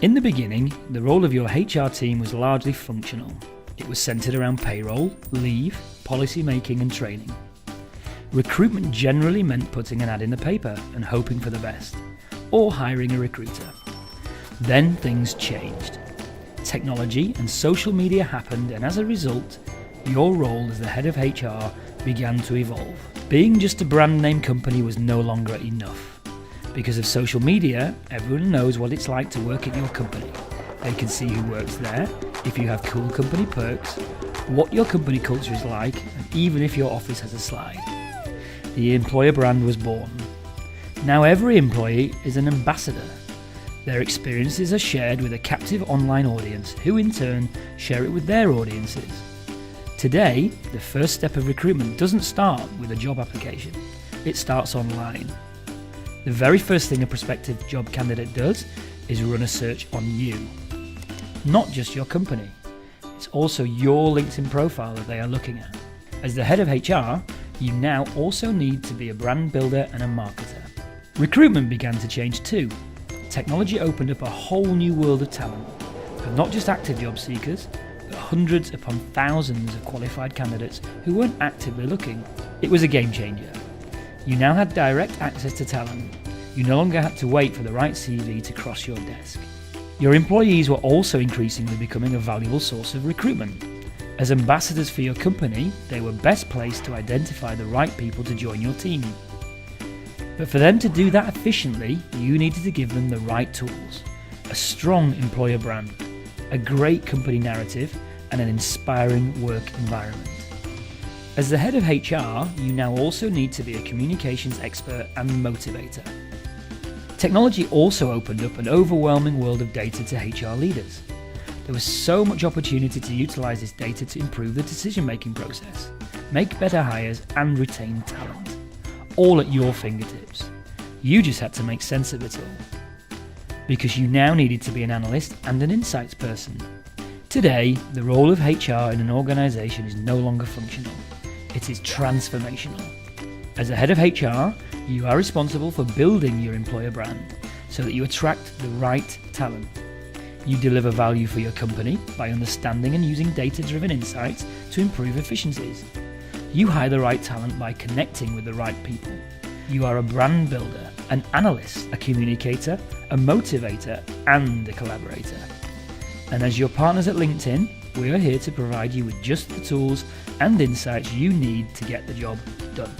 In the beginning, the role of your HR team was largely functional. It was centered around payroll, leave, policy making and training. Recruitment generally meant putting an ad in the paper and hoping for the best, or hiring a recruiter. Then things changed. Technology and social media happened, and as a result, your role as the head of HR began to evolve. Being just a brand name company was no longer enough. Because of social media, everyone knows what it's like to work at your company. They can see who works there, if you have cool company perks, what your company culture is like, and even if your office has a slide. The employer brand was born. Now every employee is an ambassador. Their experiences are shared with a captive online audience, who in turn share it with their audiences. Today, the first step of recruitment doesn't start with a job application. It starts online. The very first thing a prospective job candidate does is run a search on you. Not just your company. It's also your LinkedIn profile that they are looking at. As the head of HR, you now also need to be a brand builder and a marketer. Recruitment began to change too. Technology opened up a whole new world of talent, but not just active job seekers, but hundreds upon thousands of qualified candidates who weren't actively looking. It was a game changer. You now had direct access to talent. You no longer had to wait for the right CV to cross your desk. Your employees were also increasingly becoming a valuable source of recruitment. As ambassadors for your company, they were best placed to identify the right people to join your team. But for them to do that efficiently, you needed to give them the right tools, a strong employer brand, a great company narrative, and an inspiring work environment. As the head of HR, you now also need to be a communications expert and motivator. Technology also opened up an overwhelming world of data to HR leaders. There was so much opportunity to utilize this data to improve the decision-making process, make better hires, and retain talent. All at your fingertips. You just had to make sense of it all. Because you now needed to be an analyst and an insights person. Today, the role of HR in an organization is no longer functional. It is transformational. As a head of HR, you are responsible for building your employer brand so that you attract the right talent. You deliver value for your company by understanding and using data-driven insights to improve efficiencies. You hire the right talent by connecting with the right people. You are a brand builder, an analyst, a communicator, a motivator, and a collaborator. And as your partners at LinkedIn, we are here to provide you with just the tools and insights you need to get the job done.